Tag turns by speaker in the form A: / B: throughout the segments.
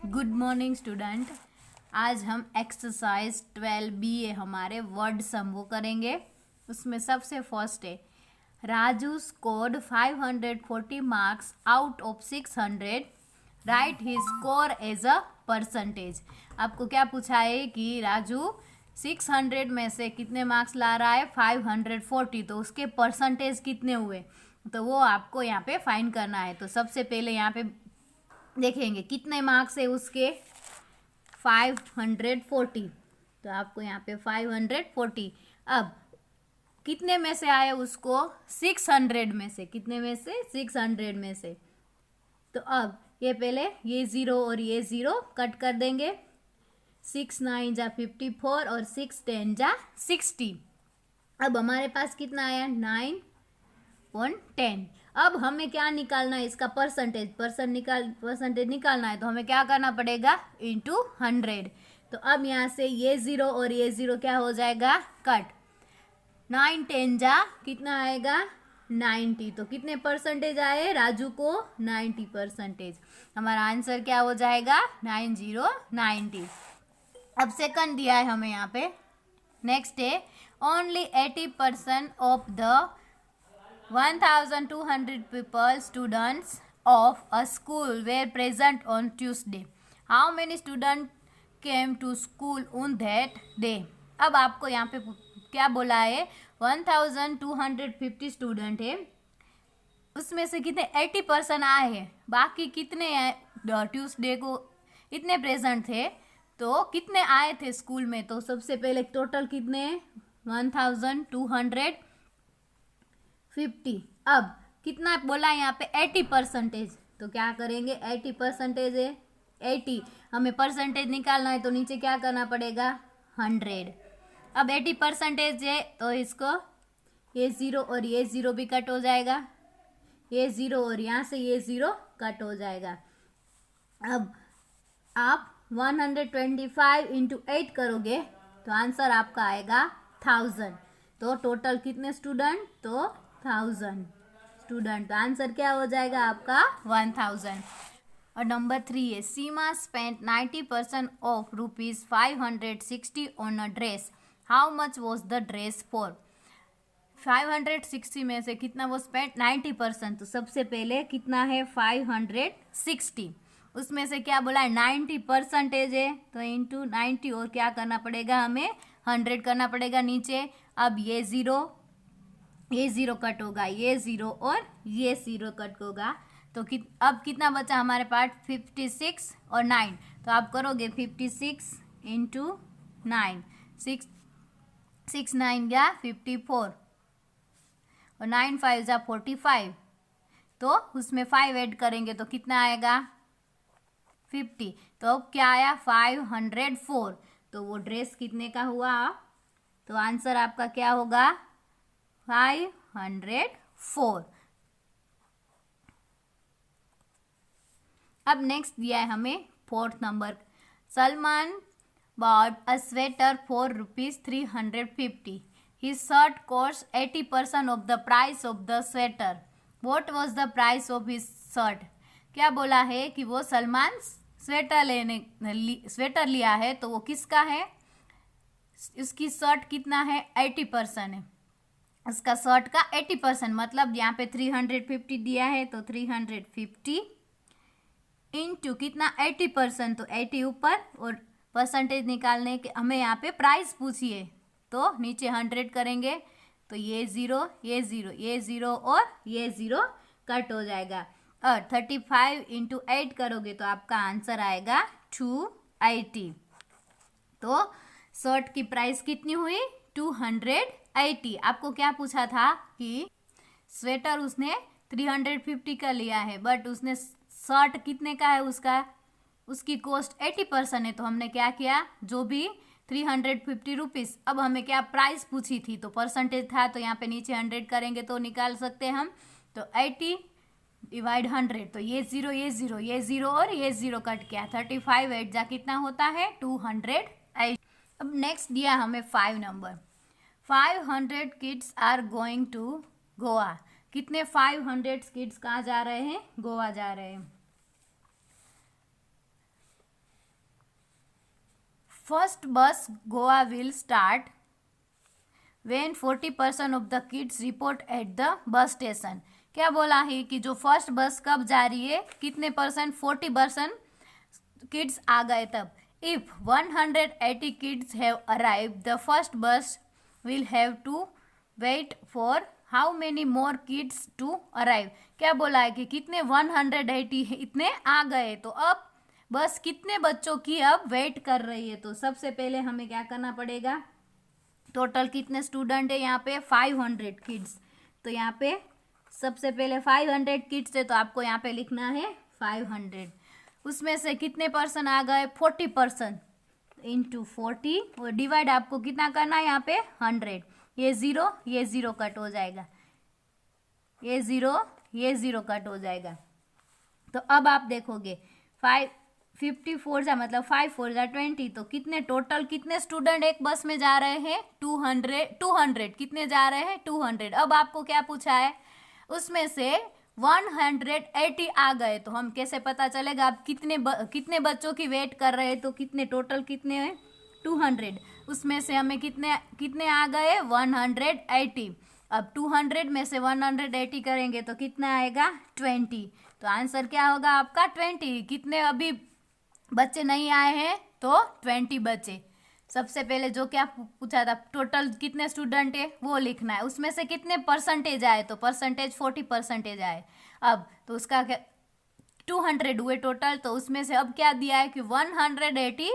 A: Good morning student. आज हम exercise 12B हमारे वर्ड सम वो करेंगे। उसमें सबसे फर्स्ट है Raju scored 540 marks out of 600, right ही स्कोर एज अ परसेंटेज। आपको क्या पूछा है कि राजू 600 में से कितने मार्क्स ला रहा है 540, तो उसके परसेंटेज कितने हुए, तो वो आपको यहाँ पे फाइंड करना है। तो सबसे पहले यहाँ पे देखेंगे कितने मार्क्स है उसके 540, तो आपको यहाँ पे 540। अब कितने में से आए उसको 600 में से, कितने में से 600 में से। तो अब ये पहले ये ज़ीरो और ये ज़ीरो कट कर देंगे। 6 9 जा 54 और 6 10 जा 60। अब हमारे पास कितना आया 9.10। अब हमें क्या निकालना है इसका परसेंटेज, परसेंटेज निकालना है, तो हमें क्या करना पड़ेगा इंटू 100। तो अब यहाँ से ये ज़ीरो और ये ज़ीरो क्या हो जाएगा कट। 9 10 जा कितना आएगा 90, तो कितने परसेंटेज आए राजू को 90%। हमारा आंसर क्या हो जाएगा 90। अब सेकंड दिया है हमें यहाँ पे। नेक्स्ट है only 80% of the 1200 people students of a school were present on Tuesday. How many students came to school on that day? अब आपको यहाँ पे क्या बोला है 1250 स्टूडेंट है, उसमें से कितने 80% आए हैं, बाकी कितने ट्यूसडे को इतने प्रेजेंट थे, तो कितने आए थे स्कूल में। तो सबसे पहले टोटल कितने 1250। अब कितना बोला यहाँ पे 80%, तो क्या करेंगे 80% है 80, हमें परसेंटेज निकालना है, तो नीचे क्या करना पड़ेगा 100। अब 80% है तो इसको ये ज़ीरो और ये ज़ीरो भी कट हो जाएगा, ये ज़ीरो और यहाँ से ये ज़ीरो कट हो जाएगा। अब आप 125 इंटू 8 करोगे तो आंसर आपका आएगा 1000। तो टोटल कितने स्टूडेंट, तो 1000 स्टूडेंट, तो आंसर क्या हो जाएगा आपका 1000। और नंबर 3 है Seema spent 90% of ₹560 on a dress, how much was the dress for. 560 में से कितना वो स्पेंट 90%, तो सबसे पहले कितना है 560, उसमें से क्या बोला है 90% है, तो इंटू 90 और क्या करना पड़ेगा हमें 100 करना पड़ेगा नीचे। अब ये ज़ीरो कट होगा, ये ज़ीरो और ये ज़ीरो कट होगा, तो अब कितना बचा हमारे पास 56 और 9, तो आप करोगे 56 इंटू 9, 6 9 या 54 और 9 5 जा 45, तो उसमें 5 ऐड करेंगे तो कितना आएगा 50। तो अब क्या आया 504, तो वो ड्रेस कितने का हुआ, तो आंसर आपका क्या होगा 504। अब नेक्स्ट दिया है हमें fourth number, Salman bought a sweater for ₹350. His shirt cost 80% of the price of the sweater. What was the price of his shirt? क्या बोला है कि वो सलमान स्वेटर लिया है, तो वो किसका है, उसकी शर्ट कितना है 80% है, उसका शर्ट का 80%, मतलब यहाँ पे 350 दिया है, तो 350 इंटू कितना 80%, तो 80 ऊपर और परसेंटेज निकालने के हमें यहाँ पे प्राइस पूछिए, तो नीचे 100 करेंगे, तो ये ज़ीरो ये ज़ीरो ये ज़ीरो और ये ज़ीरो कट हो जाएगा। और 35 इंटू 8 करोगे तो आपका आंसर आएगा 280। तो शर्ट की प्राइस कितनी हुई 280। आपको क्या पूछा था कि स्वेटर उसने 350 का लिया है, बट उसने शर्ट कितने का है, उसकी कॉस्ट 80% है, तो हमने क्या किया जो भी 350 रुपीज़, अब हमें क्या प्राइस पूछी थी तो परसेंटेज था, तो यहाँ पे नीचे 100 करेंगे तो निकाल सकते हैं हम। तो 80 डिवाइड 100, तो ये ज़ीरो ये ज़ीरो ये ज़ीरो और ये ज़ीरो कट किया, 35 8 जा कितना होता है 208। अब नेक्स्ट दिया हमें 5 number, 500 kids are going to Goa. कितने 500 किड्स कहाँ जा रहे हैं, गोवा जा रहे हैं। फर्स्ट बस Goa will start when 40% of the kids report at the bus station. क्या बोला है कि जो फर्स्ट बस कब जा रही है, कितने परसेंट, 40% किड्स आ गए तब। If 180 kids have arrive the first bus will have to wait for how many more kids to arrive. क्या बोला है कि कितने 180 इतने आ गए, तो अब बस कितने बच्चों की अब वेट कर रही है। तो सबसे पहले हमें क्या करना पड़ेगा, टोटल कितने स्टूडेंट है यहाँ पे 500 किड्स। तो यहाँ पे सबसे पहले 500 किड्स है, तो आपको यहाँ पे लिखना है 500। उसमें से कितने परसेंट आ गए, 40% इंटू 40, और डिवाइड आपको कितना करना है यहाँ पे 100। ये जीरो कट हो जाएगा, ये जीरो कट हो जाएगा। तो अब आप देखोगे 54 जा मतलब 5 4 जा 20, तो कितने टोटल कितने स्टूडेंट एक बस में जा रहे हैं, 200 कितने जा रहे हैं 200। अब आपको क्या पूछा है, उसमें से 180 आ गए, तो हम कैसे पता चलेगा आप कितने बच्चों की वेट कर रहे हैं। तो कितने टोटल कितने हैं 200, उसमें से हमें कितने आ गए 180। अब 200 में से 180 करेंगे तो कितना आएगा 20। तो आंसर क्या होगा आपका 20। कितने अभी बच्चे नहीं आए हैं, तो 20 बच्चे। सबसे पहले जो क्या पूछा था, टोटल कितने स्टूडेंट है वो लिखना है, उसमें से कितने परसेंटेज आए, तो परसेंटेज 40% आए। अब तो उसका क्या 200 हुए टोटल, तो उसमें से अब क्या दिया है कि 180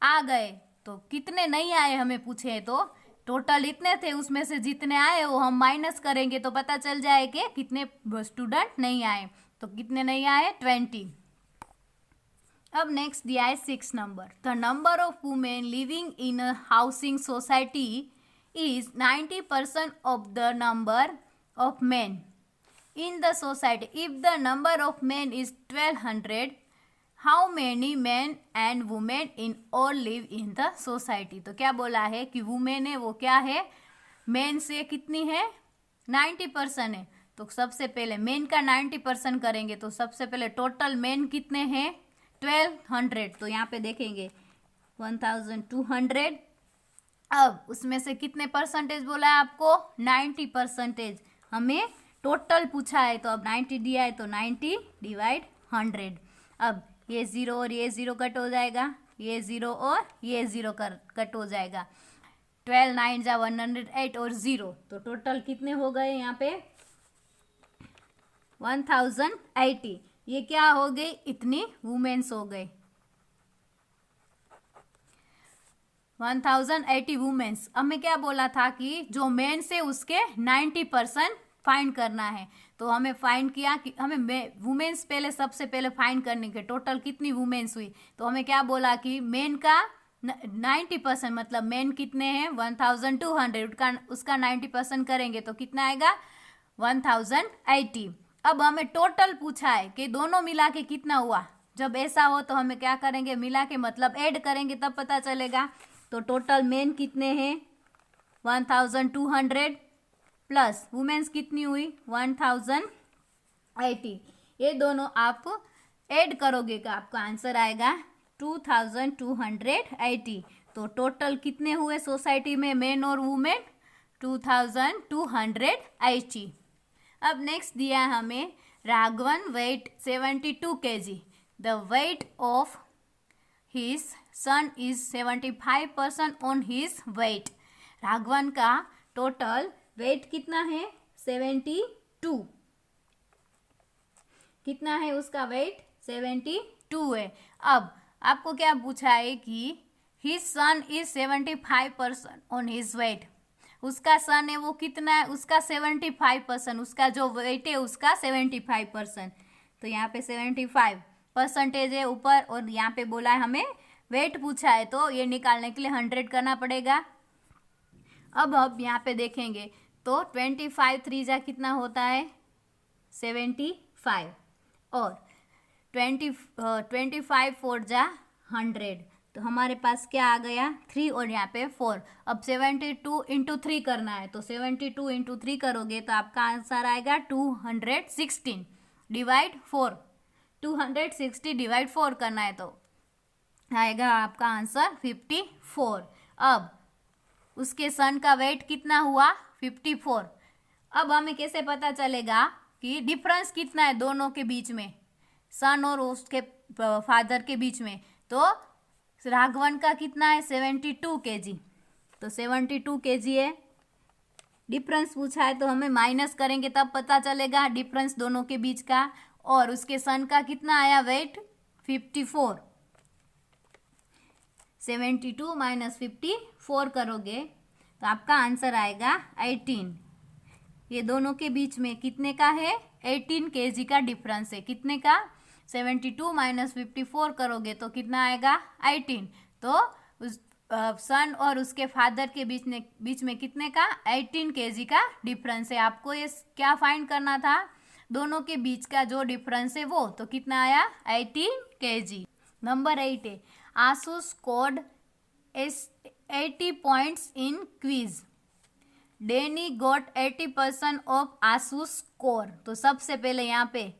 A: आ गए, तो कितने नहीं आए हमें पूछे, तो टोटल इतने थे, उसमें से जितने आए वो हम माइनस करेंगे तो पता चल जाए कि कितने स्टूडेंट नहीं आए। तो कितने नहीं आए 20। अब नेक्स्ट दिया है 6 number. The number of women living in a housing society is 90% of the number of main in the society. If the number of main is 1200, how many man and women in all live in the society. तो क्या बोला है कि women है वो क्या है, main से कितनी है 90% है। तो सबसे पहले मेन का 90% करेंगे, तो सबसे पहले टोटल मेन कितने हैं 1200, तो यहाँ पे देखेंगे 1200। अब उसमें से कितने परसेंटेज बोला है आपको 90%, हमें टोटल पूछा है, तो अब 90 दिया है तो 90 डिवाइड 100। अब ये जीरो और ये जीरो कट हो जाएगा, ये जीरो और ये जीरो कट हो जाएगा। 12 9 जा 108 और जीरो, तो टोटल कितने हो गए यहाँ पे 1080। ये क्या हो गई, इतनी वुमेन्स हो गए 1080 वुमेन्स। हमें क्या बोला था कि जो मेन से उसके 90% फाइंड करना है, तो हमें फाइंड किया कि हमें वुमेन्स पहले सबसे पहले फाइंड करने के टोटल कितनी वुमेन्स हुई। तो हमें क्या बोला कि मेन का 90% मतलब मेन कितने हैं 1200, उसका 90% करेंगे तो कितना आएगा 1080। अब हमें टोटल पूछा है कि दोनों मिला के कितना हुआ। जब ऐसा हो तो हमें क्या करेंगे, मिला के मतलब ऐड करेंगे तब पता चलेगा। तो टोटल मेन कितने हैं 1200 प्लस वुमेन्स कितनी हुई 1080। ये दोनों आप ऐड करोगे का आपका आंसर आएगा 2280। तो टोटल कितने हुए सोसाइटी में मेन और वुमेन 2280। अब नेक्स्ट दिया है हमें Raghavan weight 72 kg। The weight of his son is 75% on his weight. Raghavan का टोटल वेट कितना है 72, कितना है उसका वेट 72 है। अब आपको क्या पूछा है कि his son is 75% on his wait. उसका सन है वो कितना है, उसका 75%, उसका जो वेट है उसका 75%। तो यहाँ पे 75% है ऊपर, और यहाँ पे बोला है हमें वेट पूछा है, तो ये निकालने के लिए 100 करना पड़ेगा। अब यहाँ पे देखेंगे तो 25 3 जा कितना होता है 75, और 25 4 जा 100, तो हमारे पास क्या आ गया 3 और यहाँ पे 4। अब 72 इंटू 3 करना है, तो 72 इंटू 3 करोगे तो आपका आंसर आएगा 216 डिवाइड 4। 260 डिवाइड 4 करना है, तो आएगा आपका आंसर 54। अब उसके सन का वेट कितना हुआ 54। अब हमें कैसे पता चलेगा कि डिफरेंस कितना है दोनों के बीच में, सन और उसके फादर के बीच में? तो राघवन का कितना है 72 kg, तो 72 kg है। डिफरेंस पूछा है तो हमें माइनस करेंगे तब पता चलेगा डिफरेंस दोनों के बीच का। और उसके सन का कितना आया वेट 54। 72 माइनस 54 करोगे तो आपका आंसर आएगा 18। ये दोनों के बीच में कितने का है 18 kg का डिफरेंस है। कितने का 72 माइनस 54 करोगे तो कितना आएगा 18। तो उस सन और उसके फादर के बीच में कितने का 18 kg का डिफरेंस है। आपको ये क्या फाइंड करना था, दोनों के बीच का जो डिफरेंस है वो। तो कितना आया 18 kg। नंबर 8 है Ashu scored 80 points in quiz. Danny got 80% of Ashu score. तो सबसे पहले यहाँ पे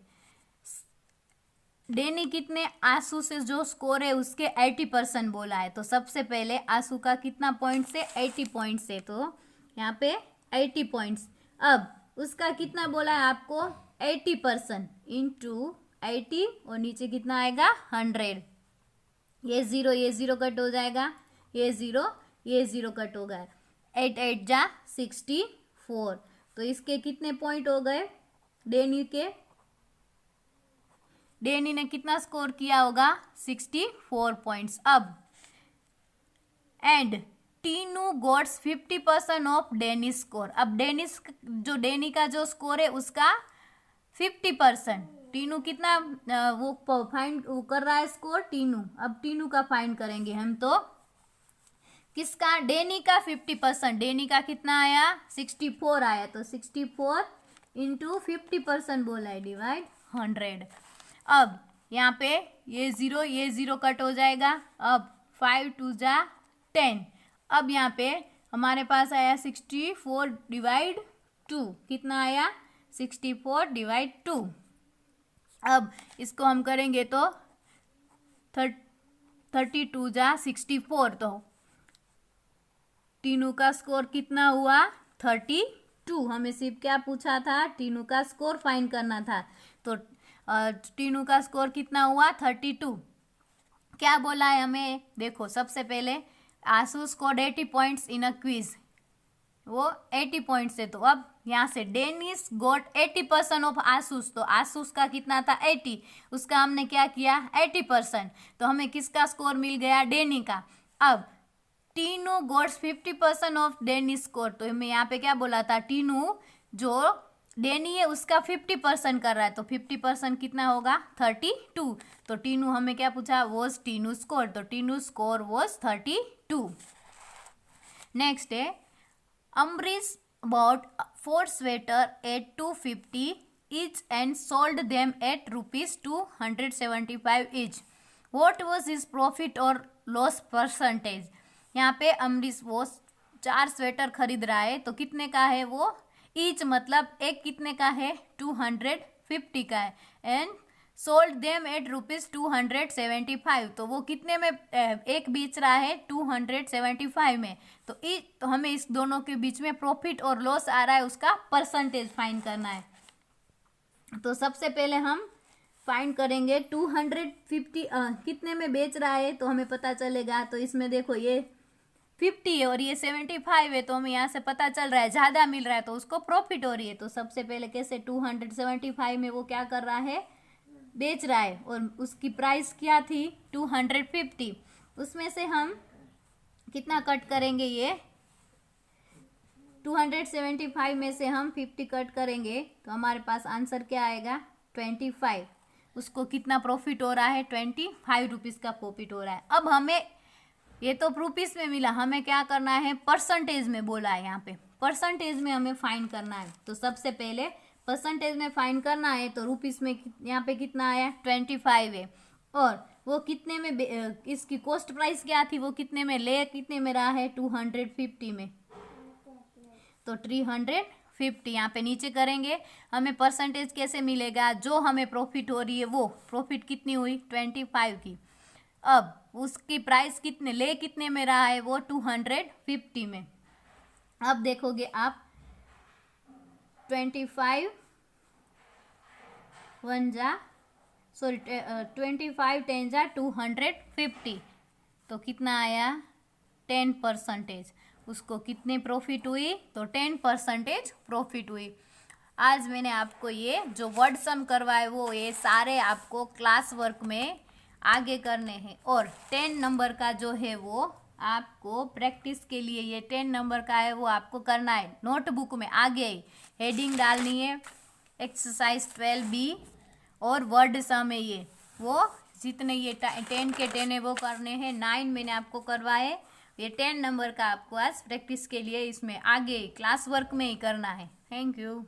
A: डेनी कितने आशु से जो स्कोर है उसके 80% बोला है। तो सबसे पहले आशु का कितना पॉइंट से 80 पॉइंट्स है, तो यहाँ पे 80 पॉइंट्स। अब उसका कितना बोला है आपको 80% इंटू 80 और नीचे कितना आएगा 100। ये जीरो कट हो जाएगा, ये जीरो कट हो गया। 8 8 जा 64। तो इसके कितने पॉइंट हो गए डेनी के? डेनी ने कितना स्कोर किया होगा 64 पॉइंट्स। अब and Tinu gots 50% of Danny score. अब डेनी का जो स्कोर है उसका 50%। टीनू कितना वो फाइंड कर रहा है स्कोर टीनू। अब टीनू का फाइंड करेंगे हम। तो किसका डेनी का 50%। डेनी का कितना आया 64 आया। तो 64 इंटू 50% बोला है डिवाइड 100। अब यहाँ पे ये जीरो कट हो जाएगा। अब 5 2 जा 10। अब यहाँ पे हमारे पास आया 64 डिवाइड 2। कितना आया 64 डिवाइड 2। अब इसको हम करेंगे तो 32 जा 64। तो टीनू का स्कोर कितना हुआ 32। हमें सिर्फ क्या पूछा था टीनू का स्कोर फाइंड करना था। तो टीनू का स्कोर कितना हुआ 32। क्या बोला है हमें, देखो सबसे पहले Ashu scored 80 points in a quiz, वो 80 पॉइंट्स है। तो अब यहाँ से डेनिस गॉट 80% ऑफ आशुस। तो आशुस का कितना था 80, उसका हमने क्या किया 80%। तो हमें किसका स्कोर मिल गया डेनी का। अब Tinu gots 50% of Danny score. तो हमें यहाँ पे क्या बोला था टीनू जो डेनी है उसका 50% कर रहा है। तो 50% कितना होगा 32। तो टीनू हमें क्या पूछा वॉज टीनू स्कोर। तो टीनू स्कोर वॉज 32। नेक्स्ट है Ambarish bought 4 sweater at 250 each and sold them at rupees 275 each. What was his profit or loss percentage? यहाँ पे अम्बरीश वो 4 स्वेटर खरीद रहा है। तो कितने का है वो ईच, मतलब एक कितने का है 250 का है। And sold them at rupees 275। तो वो कितने में एक बेच रहा है 275 में। तो हमें इस दोनों के बीच में प्रॉफिट और लॉस आ रहा है, उसका परसेंटेज फाइंड करना है। तो सबसे पहले हम फाइंड करेंगे 250 कितने में बेच रहा है तो हमें पता चलेगा। तो इसमें देखो ये 50 है और ये 75 है। तो हमें यहाँ से पता चल रहा है ज़्यादा मिल रहा है तो उसको प्रॉफिट हो रही है। तो सबसे पहले कैसे 275 में वो क्या कर रहा है बेच रहा है और उसकी प्राइस क्या थी 250। उसमें से हम कितना कट करेंगे, ये 275 में से हम 50 कट करेंगे तो हमारे पास आंसर क्या आएगा 25। उसको कितना प्रॉफिट हो रहा है 25 रुपीज़ का प्रॉफिट हो रहा है। अब हमें ये तो रुपीज़ में मिला, हमें क्या करना है परसेंटेज में बोला है। यहाँ पे परसेंटेज में हमें फाइंड करना है। तो सबसे पहले परसेंटेज में फाइंड करना है। तो रुपीस में यहाँ पे कितना आया 25 है और वो कितने में इसकी कॉस्ट प्राइस क्या थी, वो कितने में ले कितने में रहा है 250 में। तो 350 यहाँ पे नीचे करेंगे। हमें परसेंटेज कैसे मिलेगा, जो हमें प्रॉफिट हो रही है वो प्रॉफिट कितनी हुई 25 की। अब उसकी प्राइस कितने में रहा है, वो 250 में। अब देखोगे आप 25 10 जा 250, तो कितना आया 10%। उसको कितने प्रॉफिट हुई, तो 10% प्रॉफिट हुई। आज मैंने आपको ये जो वर्ड सम करवाए वो ये सारे आपको क्लास वर्क में आगे करने हैं, और 10 नंबर का जो है वो आपको प्रैक्टिस के लिए ये 10 नंबर का है वो आपको करना है। नोटबुक में आगे हेडिंग डालनी है, एक्सरसाइज 12B और वर्ड सम है ये, वो जितने ये 10 के 10 है वो करने हैं। 9 मैंने आपको करवाए, ये 10 नंबर का आपको आज प्रैक्टिस के लिए इसमें आगे क्लास वर्क में ही करना है। Thank you.